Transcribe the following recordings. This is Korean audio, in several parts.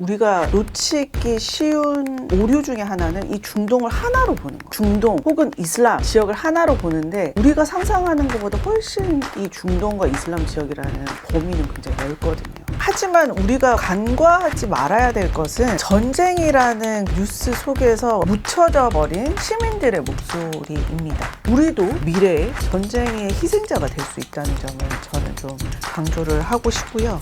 우리가 놓치기 쉬운 오류 중에 하나는 이 중동을 하나로 보는 거예요. 중동 혹은 이슬람 지역을 하나로 보는데 우리가 상상하는 것보다 훨씬 이 중동과 이슬람 지역이라는 범위는 굉장히 넓거든요. 하지만 우리가 간과하지 말아야 될 것은 전쟁이라는 뉴스 속에서 묻혀져 버린 시민들의 목소리입니다. 우리도 미래에 전쟁의 희생자가 될 수 있다는 점을 저는 좀 강조를 하고 싶고요.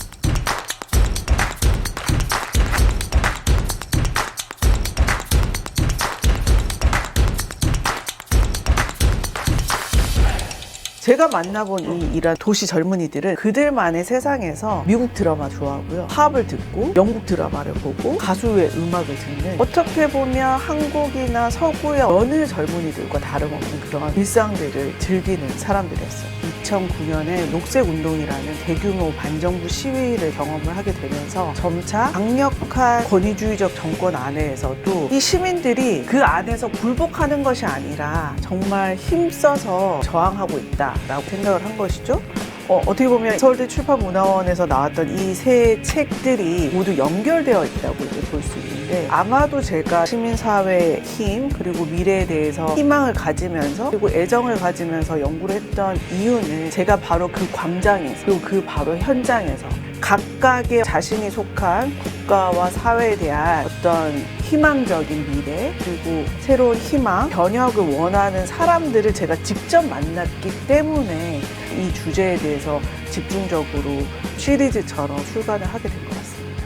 제가 만나본 이 이란 도시 젊은이들은 그들만의 세상에서 미국 드라마 좋아하고요. 팝을 듣고 영국 드라마를 보고 가수의 음악을 듣는, 어떻게 보면 한국이나 서구의 어느 젊은이들과 다름없는 그런 일상들을 즐기는 사람들이었어요. 2009년에 녹색운동이라는 대규모 반정부 시위를 경험을 하게 되면서 점차 강력한 권위주의적 정권 안에서도 이 시민들이 그 안에서 굴복하는 것이 아니라 정말 힘써서 저항하고 있다 라고 생각을 한 것이죠. 어떻게 보면 서울대 출판문화원에서 나왔던 이 세 책들이 모두 연결되어 있다고 이제 볼 수 있는데, 아마도 제가 시민사회의 힘 그리고 미래에 대해서 희망을 가지면서 그리고 애정을 가지면서 연구를 했던 이유는 제가 바로 그 광장에서 그리고 그 바로 현장에서 각각의 자신이 속한 국가와 사회에 대한 어떤 희망적인 미래 그리고 새로운 희망, 변혁을 원하는 사람들을 제가 직접 만났기 때문에 이 주제에 대해서 집중적으로 시리즈처럼 출간을 하게 된 것 같습니다.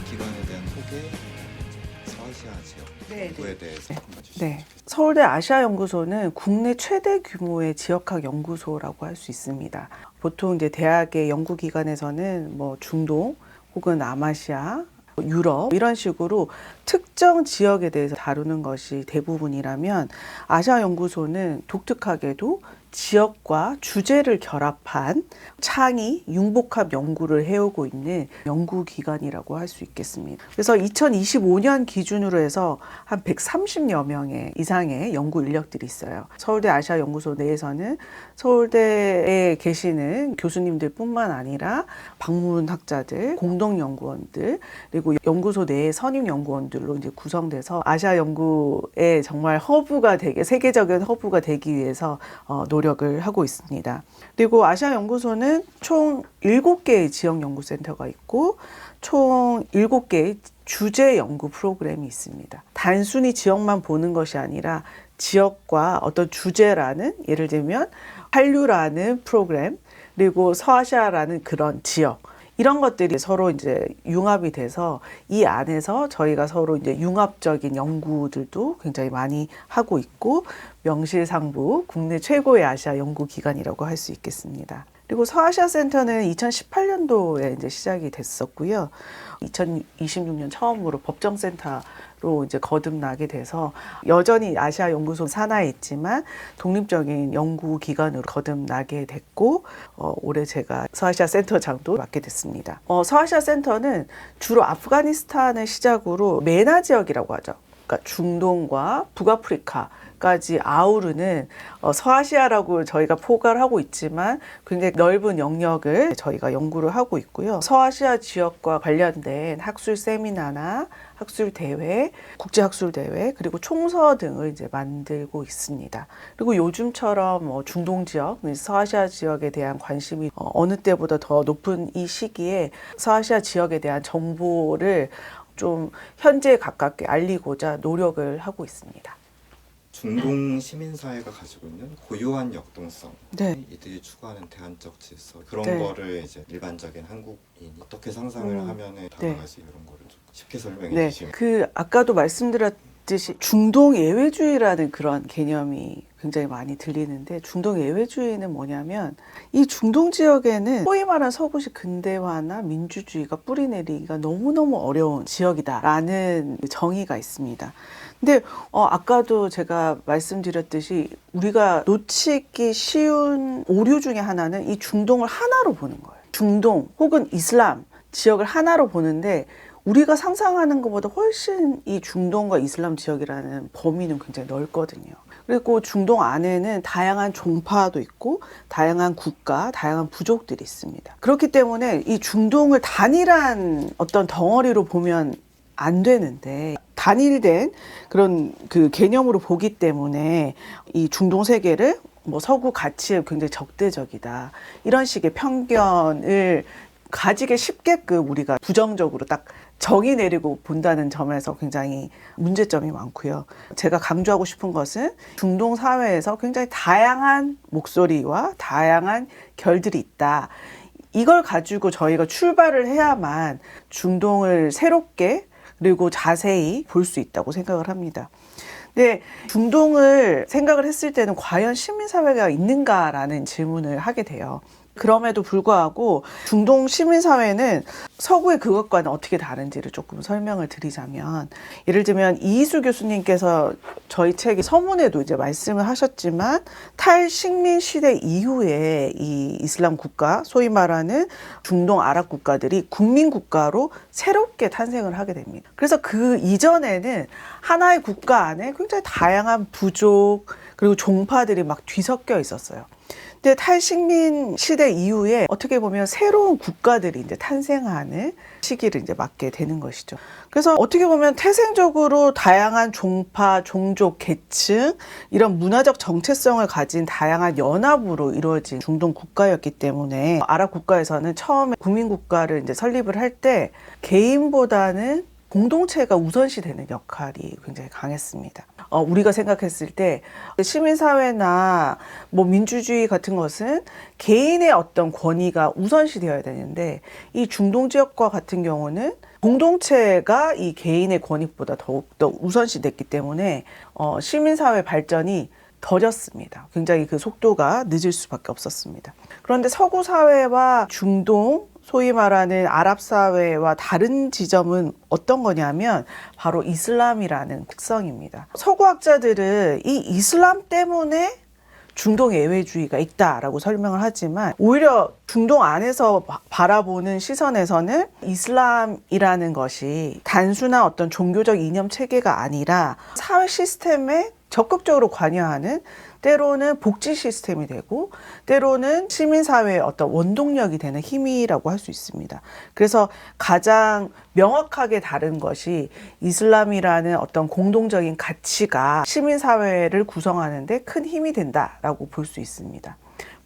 기관에 대한 소개, 서아시아 지역 연구에 대해서 한번 주시죠. 네. 서울대 아시아연구소는 국내 최대 규모의 지역학 연구소라고 할 수 있습니다. 보통 이제 대학의 연구기관에서는 뭐 중동 혹은 남아시아, 유럽 이런 식으로 특정 지역에 대해서 다루는 것이 대부분이라면, 아시아연구소는 독특하게도 지역과 주제를 결합한 창의, 융복합 연구를 해오고 있는 연구기관이라고 할 수 있겠습니다. 그래서 2025년 기준으로 해서 한 130여 명의 이상의 연구 인력들이 있어요. 서울대 아시아연구소 내에서는 서울대에 계시는 교수님들 뿐만 아니라 방문학자들, 공동연구원들, 그리고 연구소 내의 선임연구원들로 이제 구성돼서 아시아 연구의 정말 허브가 되게, 세계적인 허브가 되기 위해서 노력을 하고 있습니다. 그리고 아시아연구소는 총 7개의 지역연구센터가 있고 총 7개의 주제 연구 프로그램이 있습니다. 단순히 지역만 보는 것이 아니라 지역과 어떤 주제라는, 예를 들면 한류라는 프로그램, 그리고 서아시아라는 그런 지역, 이런 것들이 서로 이제 융합이 돼서 이 안에서 저희가 서로 이제 융합적인 연구들도 굉장히 많이 하고 있고, 명실상부 국내 최고의 아시아 연구기관이라고 할 수 있겠습니다. 그리고 서아시아 센터는 2018년도에 이제 시작이 됐었고요. 2026년 처음으로 법정센터로 이제 거듭나게 돼서 여전히 아시아 연구소 산하에 있지만 독립적인 연구기관으로 거듭나게 됐고, 올해 제가 서아시아 센터장도 맡게 됐습니다. 서아시아 센터는 주로 아프가니스탄을 시작으로 메나 지역이라고 하죠. 그러니까 중동과 북아프리카까지 아우르는 서아시아라고 저희가 포괄을 하고 있지만 굉장히 넓은 영역을 저희가 연구를 하고 있고요. 서아시아 지역과 관련된 학술 세미나나 학술 대회, 국제 학술 대회, 그리고 총서 등을 이제 만들고 있습니다. 그리고 요즘처럼 중동 지역, 서아시아 지역에 대한 관심이 어느 때보다 더 높은 이 시기에 서아시아 지역에 대한 정보를 좀 현재에 가깝게 알리고자 노력을 하고 있습니다. 중동 시민사회가 가지고 있는 고유한 역동성, 네. 이들이 추구하는 대안적 질서, 그런 네. 거를 이제 일반적인 한국인이 어떻게 상상을 하면은 다가가지, 이런 거를 좀 쉽게 설명해 네. 주시면. 아까도 말씀드렸듯이 중동 예외주의라는 그런 개념이 굉장히 많이 들리는데, 중동 예외주의는 뭐냐면 이 중동 지역에는 소위 말하는 서구식 근대화나 민주주의가 뿌리내리기가 너무너무 어려운 지역이다라는 정의가 있습니다. 근데 아까도 제가 말씀드렸듯이 우리가 놓치기 쉬운 오류 중에 하나는 이 중동을 하나로 보는 거예요. 중동 혹은 이슬람 지역을 하나로 보는데 우리가 상상하는 것보다 훨씬 이 중동과 이슬람 지역이라는 범위는 굉장히 넓거든요. 그리고 중동 안에는 다양한 종파도 있고 다양한 국가, 다양한 부족들이 있습니다. 그렇기 때문에 이 중동을 단일한 어떤 덩어리로 보면 안 되는데 단일된 그런 그 개념으로 보기 때문에 이 중동 세계를 뭐 서구 가치에 굉장히 적대적이다. 이런 식의 편견을 가지게 쉽게끔 우리가 부정적으로 딱 정의 내리고 본다는 점에서 굉장히 문제점이 많고요. 제가 강조하고 싶은 것은 중동 사회에서 굉장히 다양한 목소리와 다양한 결들이 있다. 이걸 가지고 저희가 출발을 해야만 중동을 새롭게 그리고 자세히 볼 수 있다고 생각을 합니다. 근데 중동을 생각을 했을 때는 과연 시민사회가 있는가라는 질문을 하게 돼요. 그럼에도 불구하고 중동 시민사회는 서구의 그것과는 어떻게 다른지를 조금 설명을 드리자면, 예를 들면 이희수 교수님께서 저희 책의 서문에도 이제 말씀을 하셨지만 탈식민 시대 이후에 이 이슬람 국가, 소위 말하는 중동 아랍 국가들이 국민 국가로 새롭게 탄생을 하게 됩니다. 그래서 그 이전에는 하나의 국가 안에 굉장히 다양한 부족 그리고 종파들이 막 뒤섞여 있었어요. 근데 탈식민 시대 이후에 어떻게 보면 새로운 국가들이 이제 탄생하는 시기를 이제 맞게 되는 것이죠. 그래서 어떻게 보면 태생적으로 다양한 종파, 종족, 계층 이런 문화적 정체성을 가진 다양한 연합으로 이루어진 중동 국가였기 때문에 아랍 국가에서는 처음에 국민 국가를 이제 설립을 할 때 개인보다는 공동체가 우선시 되는 역할이 굉장히 강했습니다. 우리가 생각했을 때 시민사회나 뭐 민주주의 같은 것은 개인의 어떤 권위가 우선시 되어야 되는데 이 중동 지역과 같은 경우는 공동체가 이 개인의 권익보다 더욱더 우선시 됐기 때문에 시민사회 발전이 더뎠습니다. 굉장히 그 속도가 늦을 수밖에 없었습니다. 그런데 서구 사회와 중동 소위 말하는 아랍 사회와 다른 지점은 어떤 거냐면 바로 이슬람이라는 특성입니다. 서구학자들은 이 이슬람 때문에 중동 예외주의가 있다라고 설명을 하지만 오히려 중동 안에서 바라보는 시선에서는 이슬람이라는 것이 단순한 어떤 종교적 이념 체계가 아니라 사회 시스템에 적극적으로 관여하는, 때로는 복지 시스템이 되고 때로는 시민사회의 어떤 원동력이 되는 힘이라고 할 수 있습니다. 그래서 가장 명확하게 다른 것이 이슬람이라는 어떤 공동적인 가치가 시민사회를 구성하는 데 큰 힘이 된다라고 볼 수 있습니다.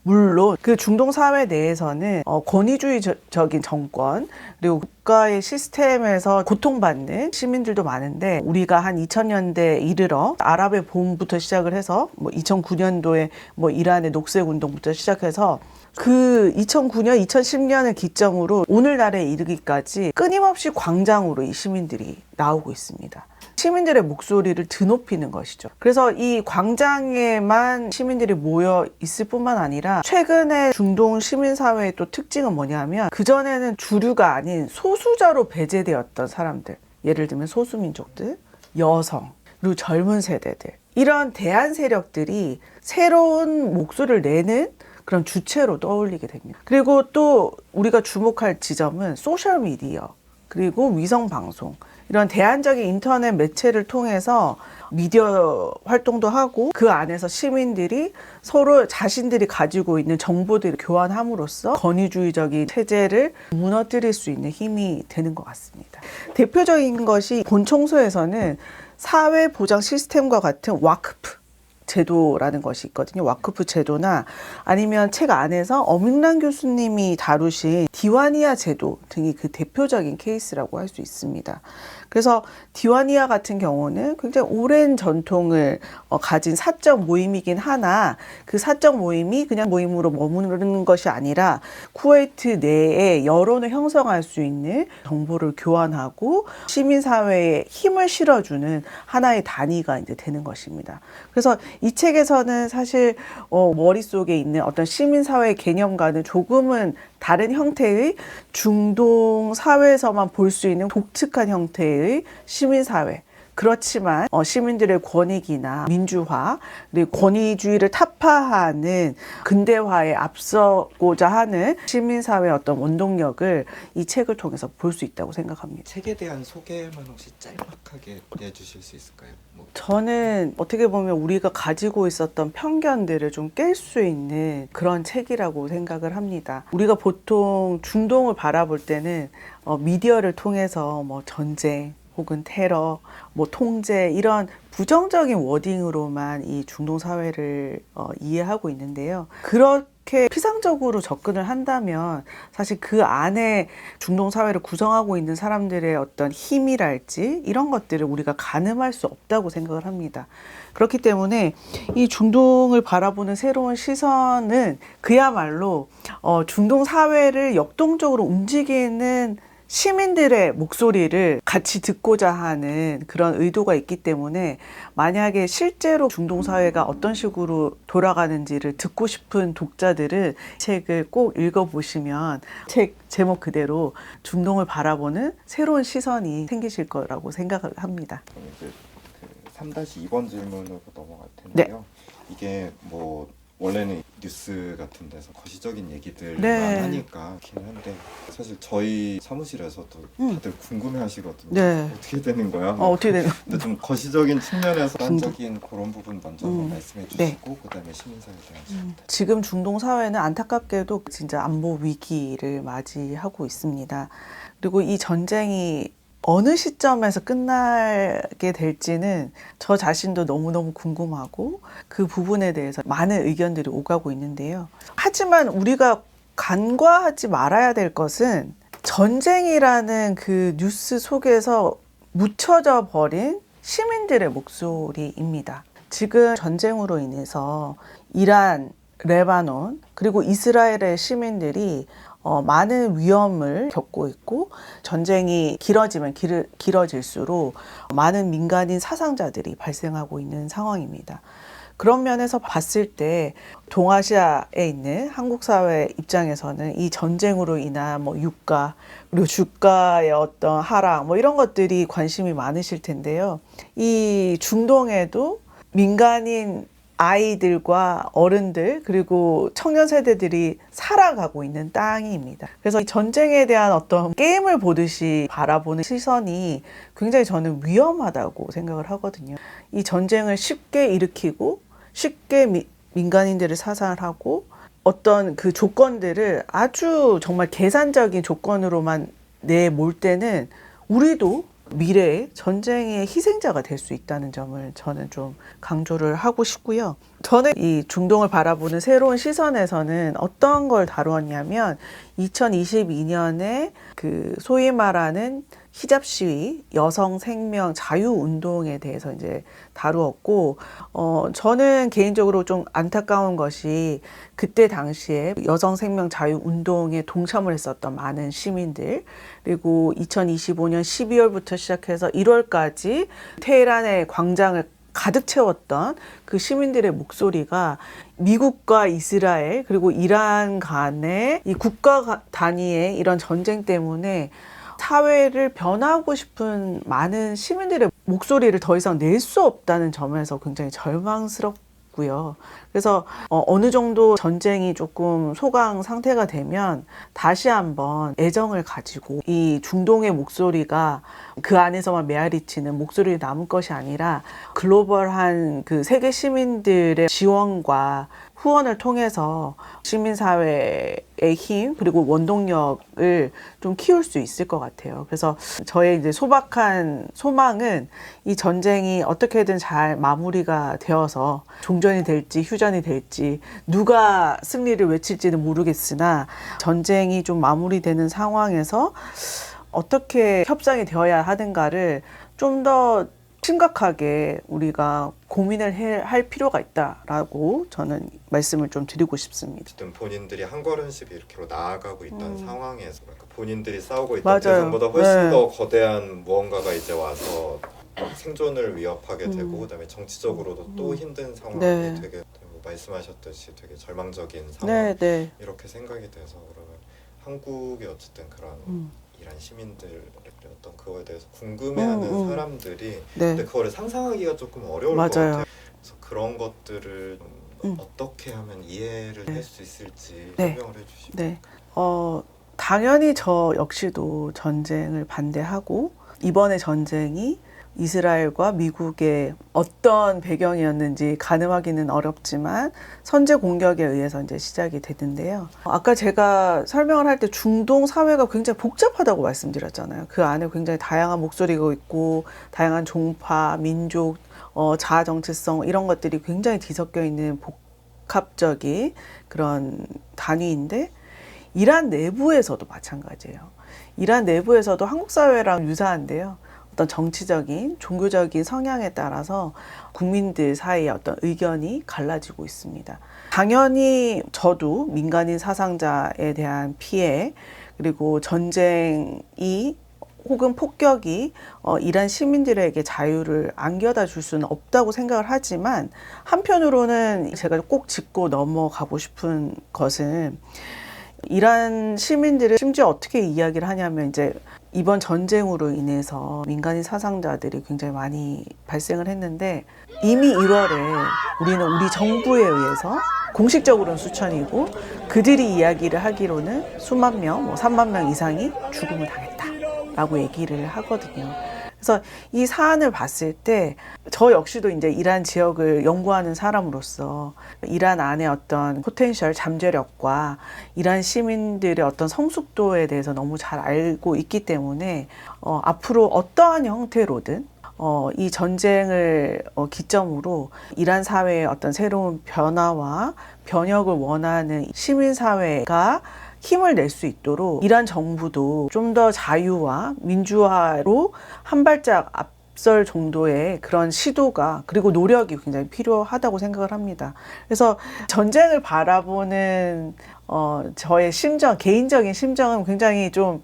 물론 그 중동 사회 내에서는 권위주의적인 정권 그리고 국가의 시스템에서 고통받는 시민들도 많은데, 우리가 한 2000년대에 이르러 아랍의 봄부터 시작을 해서 뭐 2009년도에 뭐 이란의 녹색 운동부터 시작해서 그 2009년, 2010년을 기점으로 오늘날에 이르기까지 끊임없이 광장으로 이 시민들이 나오고 있습니다. 시민들의 목소리를 드높이는 것이죠. 그래서 이 광장에만 시민들이 모여 있을 뿐만 아니라 최근에 중동 시민사회의 또 특징은 뭐냐면 그전에는 주류가 아닌 소수자로 배제되었던 사람들, 예를 들면 소수민족들, 여성, 그리고 젊은 세대들, 이런 대한 세력들이 새로운 목소리를 내는 그런 주체로 떠올리게 됩니다. 그리고 또 우리가 주목할 지점은 소셜미디어 그리고 위성방송, 이런 대안적인 인터넷 매체를 통해서 미디어 활동도 하고 그 안에서 시민들이 서로 자신들이 가지고 있는 정보들을 교환함으로써 권위주의적인 체제를 무너뜨릴 수 있는 힘이 되는 것 같습니다. 대표적인 것이 본총소에서는 사회보장 시스템과 같은 와크프 제도라는 것이 있거든요. 와크프 제도나 아니면 책 안에서 엄익란 교수님이 다루신 디와니아 제도 등이 그 대표적인 케이스라고 할 수 있습니다. 그래서 디와니아 같은 경우는 굉장히 오랜 전통을 가진 사적 모임이긴 하나 그 사적 모임이 그냥 모임으로 머무르는 것이 아니라 쿠웨이트 내에 여론을 형성할 수 있는 정보를 교환하고 시민사회에 힘을 실어주는 하나의 단위가 이제 되는 것입니다. 그래서 이 책에서는 사실 머릿속에 있는 어떤 시민사회 개념과는 조금은 다른 형태의 중동 사회에서만 볼 수 있는 독특한 형태의 시민사회, 그렇지만 시민들의 권익이나 민주화 그리고 권위주의를 타파하는 근대화에 앞서고자 하는 시민사회의 어떤 원동력을 이 책을 통해서 볼 수 있다고 생각합니다. 책에 대한 소개만 혹시 짤막하게 해주실 수 있을까요? 뭐. 저는 어떻게 보면 우리가 가지고 있었던 편견들을 좀 깰 수 있는 그런 책이라고 생각을 합니다. 우리가 보통 중동을 바라볼 때는 미디어를 통해서 뭐 전쟁 혹은 테러, 뭐 통제 이런 부정적인 워딩으로만 이 중동 사회를 이해하고 있는데요. 그렇게 피상적으로 접근을 한다면 사실 그 안에 중동 사회를 구성하고 있는 사람들의 어떤 힘이랄지 이런 것들을 우리가 가늠할 수 없다고 생각을 합니다. 그렇기 때문에 이 중동을 바라보는 새로운 시선은 그야말로 중동 사회를 역동적으로 움직이는 시민들의 목소리를 같이 듣고자 하는 그런 의도가 있기 때문에 만약에 실제로 중동 사회가 어떤 식으로 돌아가는지를 듣고 싶은 독자들은 책을 꼭 읽어보시면 책 제목 그대로 중동을 바라보는 새로운 시선이 생기실 거라고 생각을 합니다. 이제 그 3-2번 질문으로 넘어갈 텐데요. 이게 뭐 원래는 뉴스 같은 데서 거시적인 얘기들만 네. 하니까 그렇긴 한데 사실 저희 사무실에서도 다들 궁금해하시거든요. 네. 어떻게 되는 거야? 어떻게 되나? 근데 좀 거시적인 측면에서 단적인 그런 부분 먼저 한번 말씀해 주시고 네. 그다음에 시민사회에 대한 지금 중동 사회는 안타깝게도 진짜 안보 위기를 맞이하고 있습니다. 그리고 이 전쟁이 어느 시점에서 끝나게 될지는 저 자신도 너무너무 궁금하고 그 부분에 대해서 많은 의견들이 오가고 있는데요. 하지만 우리가 간과하지 말아야 될 것은 전쟁이라는 그 뉴스 속에서 묻혀져 버린 시민들의 목소리입니다. 지금 전쟁으로 인해서 이란, 레바논, 그리고 이스라엘의 시민들이 많은 위험을 겪고 있고 전쟁이 길어지면 길어질수록 많은 민간인 사상자들이 발생하고 있는 상황입니다. 그런 면에서 봤을 때 동아시아에 있는 한국 사회 입장에서는 이 전쟁으로 인한 뭐 유가 그리고 주가의 어떤 하락 뭐 이런 것들이 관심이 많으실 텐데요. 이 중동에도 민간인 아이들과 어른들 그리고 청년 세대들이 살아가고 있는 땅입니다. 그래서 이 전쟁에 대한 어떤 게임을 보듯이 바라보는 시선이 굉장히 저는 위험하다고 생각을 하거든요. 이 전쟁을 쉽게 일으키고 쉽게 민간인들을 사살하고 어떤 그 조건들을 아주 정말 계산적인 조건으로만 내몰 때는 우리도 미래의 전쟁의 희생자가 될 수 있다는 점을 저는 좀 강조를 하고 싶고요. 저는 이 중동을 바라보는 새로운 시선에서는 어떤 걸 다루었냐면 2022년에 그 소위 말하는 히잡 시위, 여성 생명 자유 운동에 대해서 이제 다루었고, 저는 개인적으로 좀 안타까운 것이 그때 당시에 여성 생명 자유 운동에 동참을 했었던 많은 시민들, 그리고 2025년 12월부터 시작해서 1월까지 테헤란의 광장을 가득 채웠던 그 시민들의 목소리가 미국과 이스라엘 그리고 이란 간의 이 국가 단위의 이런 전쟁 때문에 사회를 변화하고 싶은 많은 시민들의 목소리를 더 이상 낼 수 없다는 점에서 굉장히 절망스럽고요. 그래서 어느 정도 전쟁이 조금 소강 상태가 되면 다시 한번 애정을 가지고 이 중동의 목소리가 그 안에서만 메아리치는 목소리를 남을 것이 아니라 글로벌한 그 세계 시민들의 지원과 후원을 통해서 시민사회의 힘 그리고 원동력을 좀 키울 수 있을 것 같아요. 그래서 저의 이제 소박한 소망은 이 전쟁이 어떻게든 잘 마무리가 되어서 종전이 될지 휴전이 될지 누가 승리를 외칠지는 모르겠으나 전쟁이 좀 마무리되는 상황에서 어떻게 협상이 되어야 하는가를 좀 더 심각하게 우리가 고민을 할 필요가 있다라고 저는 말씀을 좀 드리고 싶습니다. 어쨌든 본인들이 한 걸음씩 이렇게 나아가고 있던 상황에서 그러니까 본인들이 싸우고 있던 맞아요. 대상보다 훨씬 네. 더 거대한 무언가가 이제 와서 생존을 위협하게 되고 그다음에 정치적으로도 또 힘든 상황이 네. 되게 말씀하셨듯이 되게 절망적인 상황 네, 네. 이렇게 생각이 돼서 그러면 한국의 어쨌든 그런 이란 시민들을 어떤 그거에 대해서 궁금해하는 음. 사람들이 네. 근데 그거를 상상하기가 조금 어려울 것 맞아요. 같아요. 그래서 그런 것들을 좀 어떻게 하면 이해를 네. 할 수 있을지 네. 설명을 해주시면. 네. 당연히 저 역시도 전쟁을 반대하고 이번에 전쟁이 이스라엘과 미국의 어떤 배경이었는지 가늠하기는 어렵지만 선제 공격에 의해서 이제 시작이 됐는데요. 아까 제가 설명을 할 때 중동 사회가 굉장히 복잡하다고 말씀드렸잖아요. 그 안에 굉장히 다양한 목소리가 있고 다양한 종파, 민족, 자아 정체성 이런 것들이 굉장히 뒤섞여 있는 복합적인 그런 단위인데 이란 내부에서도 마찬가지예요. 이란 내부에서도 한국 사회랑 유사한데요. 어떤 정치적인, 종교적인 성향에 따라서 국민들 사이에 어떤 의견이 갈라지고 있습니다. 당연히 저도 민간인 사상자에 대한 피해, 그리고 전쟁이 혹은 폭격이 이란 시민들에게 자유를 안겨다 줄 수는 없다고 생각을 하지만 한편으로는 제가 꼭 짚고 넘어가고 싶은 것은 이란 시민들을 심지어 어떻게 이야기를 하냐면 이제 이번 전쟁으로 인해서 민간인 사상자들이 굉장히 많이 발생을 했는데 이미 1월에 우리는 우리 정부에 의해서 공식적으로는 수천이고 그들이 이야기를 하기로는 수만 명, 뭐 3만 명 이상이 죽음을 당했다라고 얘기를 하거든요. 그래서 이 사안을 봤을 때 저 역시도 이제 이란 지역을 연구하는 사람으로서 이란 안의 어떤 포텐셜 잠재력과 이란 시민들의 어떤 성숙도에 대해서 너무 잘 알고 있기 때문에 앞으로 어떠한 형태로든 이 전쟁을 기점으로 이란 사회의 어떤 새로운 변화와 변혁을 원하는 시민사회가 힘을 낼 수 있도록 이란 정부도 좀 더 자유와 민주화로 한 발짝 앞설 정도의 그런 시도가 그리고 노력이 굉장히 필요하다고 생각을 합니다. 그래서 전쟁을 바라보는 저의 심정, 개인적인 심정은 굉장히 좀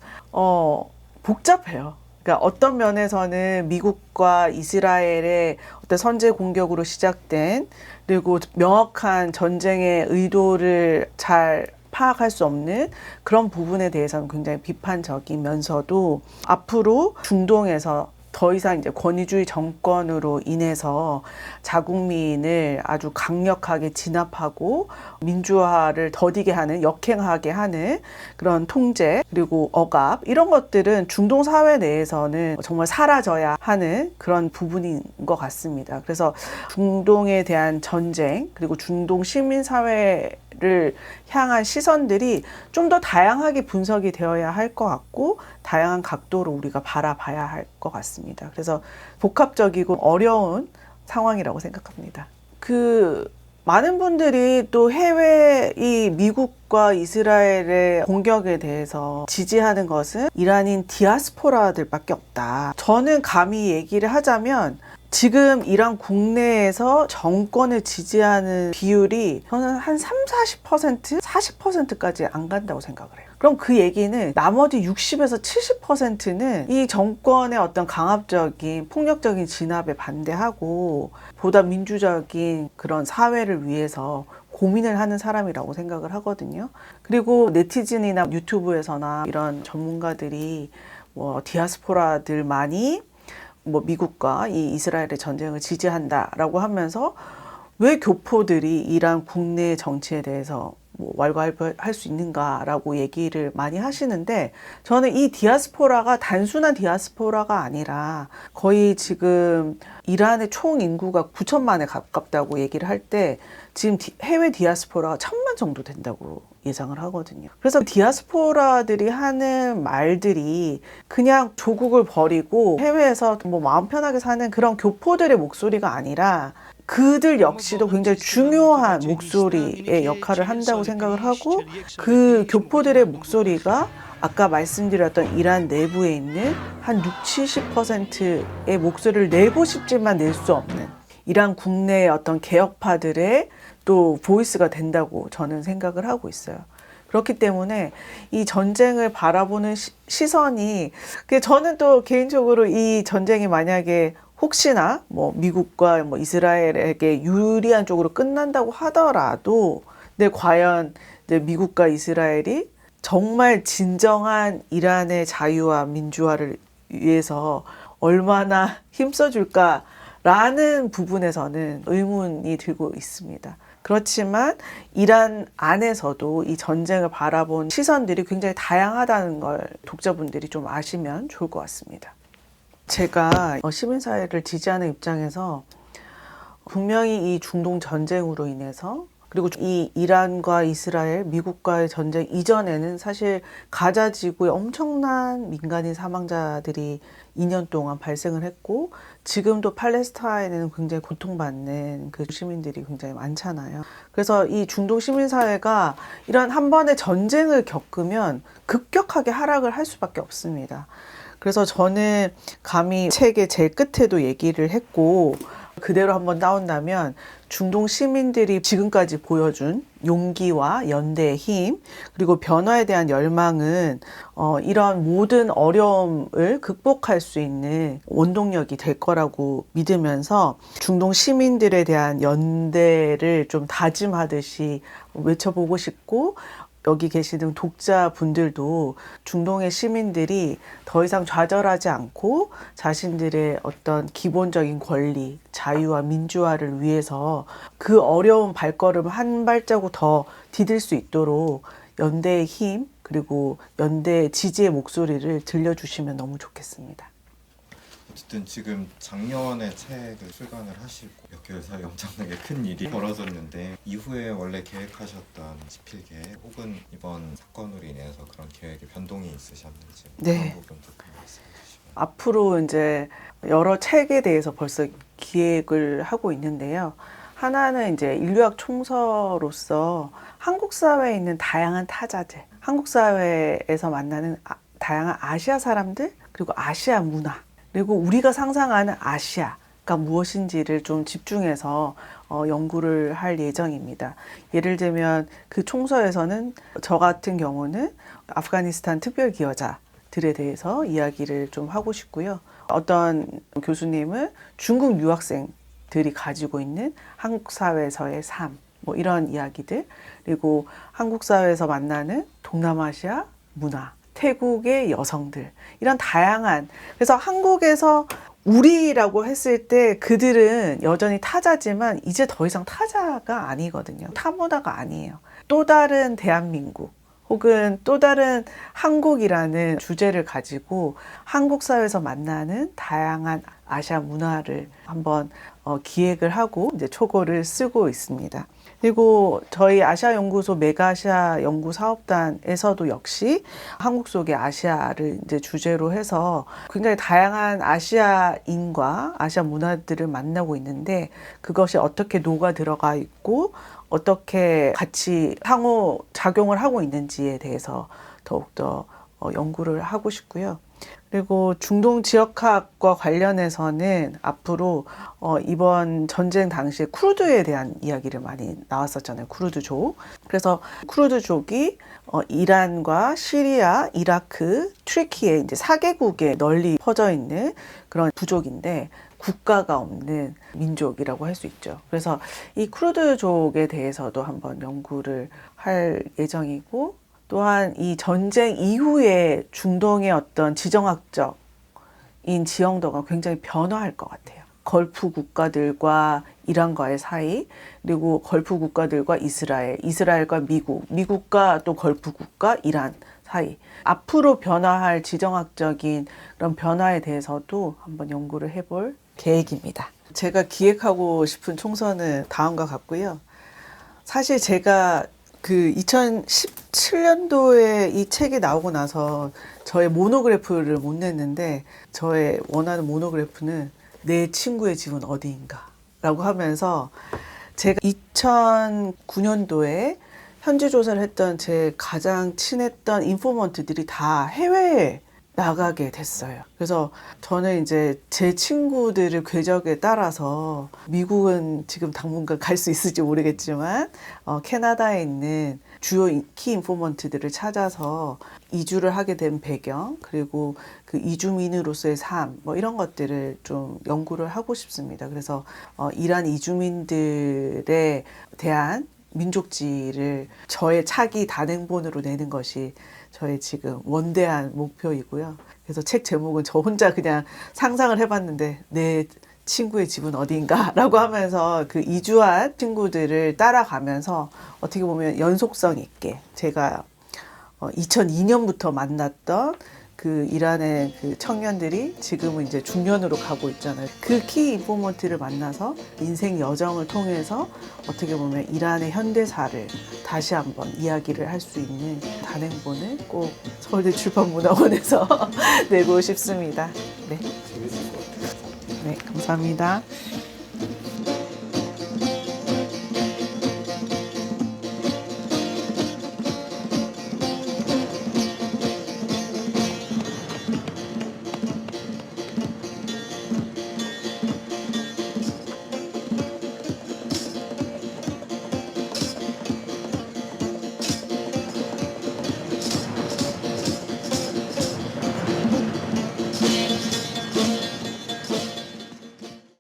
복잡해요. 그러니까 어떤 면에서는 미국과 이스라엘의 어떤 선제 공격으로 시작된 그리고 명확한 전쟁의 의도를 잘 파악할 수 없는 그런 부분에 대해서는 굉장히 비판적이면서도 앞으로 중동에서 더 이상 이제 권위주의 정권으로 인해서 자국민을 아주 강력하게 진압하고 민주화를 더디게 하는, 역행하게 하는 그런 통제 그리고 억압 이런 것들은 중동 사회 내에서는 정말 사라져야 하는 그런 부분인 것 같습니다. 그래서 중동에 대한 전쟁 그리고 중동 시민 사회를 향한 시선들이 좀 더 다양하게 분석이 되어야 할 것 같고 다양한 각도로 우리가 바라봐야 할 것 같습니다. 그래서 복합적이고 어려운 상황이라고 생각합니다. 많은 분들이 또 해외 이 미국과 이스라엘의 공격에 대해서 지지하는 것은 이란인 디아스포라들밖에 없다. 저는 감히 얘기를 하자면 지금 이란 국내에서 정권을 지지하는 비율이 저는 한 30-40%, 40%까지 안 간다고 생각을 해요. 그럼 그 얘기는 나머지 60에서 70%는 이 정권의 어떤 강압적인 폭력적인 진압에 반대하고 보다 민주적인 그런 사회를 위해서 고민을 하는 사람이라고 생각을 하거든요. 그리고 네티즌이나 유튜브에서나 이런 전문가들이 뭐 디아스포라들만이 뭐 미국과 이 이스라엘의 전쟁을 지지한다라고 하면서 왜 교포들이 이란 국내 정치에 대해서 뭐 왈가왈부할 수 있는가라고 얘기를 많이 하시는데 저는 이 디아스포라가 단순한 디아스포라가 아니라 거의 지금 이란의 총 인구가 9천만에 가깝다고 얘기를 할 때 지금 해외 디아스포라가 1,000만 정도 된다고 예상을 하거든요. 그래서 디아스포라들이 하는 말들이 그냥 조국을 버리고 해외에서 뭐 마음 편하게 사는 그런 교포들의 목소리가 아니라 그들 역시도 굉장히 중요한 목소리의 역할을 한다고 생각을 하고 그 교포들의 목소리가 아까 말씀드렸던 이란 내부에 있는 한 60-70%의 목소리를 내고 싶지만 낼 수 없는 이란 국내의 어떤 개혁파들의 또 보이스가 된다고 저는 생각을 하고 있어요. 그렇기 때문에 이 전쟁을 바라보는 시선이 저는 또 개인적으로 이 전쟁이 만약에 혹시나 뭐 미국과 뭐 이스라엘에게 유리한 쪽으로 끝난다고 하더라도 근데 과연 이제 미국과 이스라엘이 정말 진정한 이란의 자유와 민주화를 위해서 얼마나 힘써줄까라는 부분에서는 의문이 들고 있습니다. 그렇지만 이란 안에서도 이 전쟁을 바라본 시선들이 굉장히 다양하다는 걸 독자분들이 좀 아시면 좋을 것 같습니다. 제가 시민사회를 지지하는 입장에서 분명히 이 중동 전쟁으로 인해서 그리고 이 이란과 이스라엘, 미국과의 전쟁 이전에는 사실 가자 지구에 엄청난 민간인 사망자들이 2년 동안 발생을 했고 지금도 팔레스타인에는 굉장히 고통받는 그 시민들이 굉장히 많잖아요. 그래서 이 중동 시민사회가 이런 한 번의 전쟁을 겪으면 급격하게 하락을 할 수밖에 없습니다. 그래서 저는 감히 책의 제일 끝에도 얘기를 했고 그대로 한번 나온다면 중동 시민들이 지금까지 보여준 용기와 연대의 힘 그리고 변화에 대한 열망은 이런 모든 어려움을 극복할 수 있는 원동력이 될 거라고 믿으면서 중동 시민들에 대한 연대를 좀 다짐하듯이 외쳐보고 싶고 여기 계시는 독자분들도 중동의 시민들이 더 이상 좌절하지 않고 자신들의 어떤 기본적인 권리, 자유와 민주화를 위해서 그 어려운 발걸음 한 발자국 더 디딜 수 있도록 연대의 힘 그리고 연대의 지지의 목소리를 들려주시면 너무 좋겠습니다. 어쨌든 지금 작년에 책을 출간을 하시고 몇 개월 사이에 엄청나게 큰 일이 벌어졌는데 이후에 원래 계획하셨던 집필 계획 혹은 이번 사건으로 인해서 그런 계획에 변동이 있으셨는지 네. 그런 부분 조금 말씀해 주시면. 앞으로 이제 여러 책에 대해서 벌써 기획을 하고 있는데요. 하나는 이제 인류학 총서로서 한국 사회에 있는 다양한 타자들, 한국 사회에서 만나는 다양한 아시아 사람들, 그리고 아시아 문화, 그리고 우리가 상상하는 아시아가 무엇인지를 좀 집중해서 연구를 할 예정입니다. 예를 들면 그 총서에서는 저 같은 경우는 아프가니스탄 특별기여자들에 대해서 이야기를 좀 하고 싶고요. 어떤 교수님은 중국 유학생들이 가지고 있는 한국 사회에서의 삶, 뭐 이런 이야기들, 그리고 한국 사회에서 만나는 동남아시아 문화, 태국의 여성들, 이런 다양한, 그래서 한국에서 우리라고 했을 때 그들은 여전히 타자지만 이제 더 이상 타자가 아니거든요. 타문화가 아니에요. 또 다른 대한민국 혹은 또 다른 한국이라는 주제를 가지고 한국 사회에서 만나는 다양한 아시아 문화를 한번 기획을 하고 이제 초고를 쓰고 있습니다. 그리고 저희 아시아연구소 메가아시아 연구사업단에서도 역시 한국 속의 아시아를 이제 주제로 해서 굉장히 다양한 아시아인과 아시아 문화들을 만나고 있는데 그것이 어떻게 녹아 들어가 있고 어떻게 같이 상호 작용을 하고 있는지에 대해서 더욱더 연구를 하고 싶고요. 그리고 중동 지역학과 관련해서는 앞으로 이번 전쟁 당시에 쿠르드에 대한 이야기를 많이 나왔었잖아요. 쿠르드족. 그래서 쿠르드족이 이란과 시리아, 이라크, 튀르키예 이제 4개국에 널리 퍼져 있는 그런 부족인데 국가가 없는 민족이라고 할 수 있죠. 그래서 이 쿠르드족에 대해서도 한번 연구를 할 예정이고 또한 이 전쟁 이후에 중동의 어떤 지정학적인 지형도가 굉장히 변화할 것 같아요. 걸프 국가들과 이란과의 사이, 그리고 걸프 국가들과 이스라엘, 이스라엘과 미국, 미국과 또 걸프 국가, 이란 사이. 앞으로 변화할 지정학적인 그런 변화에 대해서도 한번 연구를 해볼 계획입니다. 제가 기획하고 싶은 총선은 다음과 같고요. 사실 제가 그 2017년도에 이 책이 나오고 나서 저의 모노그래프를 못 냈는데 저의 원하는 모노그래프는 내 친구의 집은 어디인가 라고 하면서 제가 2009년도에 현지 조사를 했던 제 가장 친했던 인포먼트들이 다 해외에 나가게 됐어요. 그래서 저는 이제 제 친구들의 궤적에 따라서 미국은 지금 당분간 갈 수 있을지 모르겠지만 캐나다에 있는 주요 키 인포먼트들을 찾아서 이주를 하게 된 배경 그리고 그 이주민으로서의 삶 뭐 이런 것들을 좀 연구를 하고 싶습니다. 그래서 이란 이주민들에 대한 민족지를 저의 차기 단행본으로 내는 것이 저의 지금 원대한 목표이고요. 그래서 책 제목은 저 혼자 그냥 상상을 해봤는데 내 친구의 집은 어디인가라고 하면서 그 이주한 친구들을 따라가면서 어떻게 보면 연속성 있게 제가 2002년부터 만났던 그 이란의 그 청년들이 지금은 이제 중년으로 가고 있잖아요. 그 키 인포먼트를 만나서 인생 여정을 통해서 어떻게 보면 이란의 현대사를 다시 한번 이야기를 할 수 있는 단행본을 꼭 서울대 출판문화원에서 내고 싶습니다. 네. 재밌을 것 같아요. 네, 감사합니다.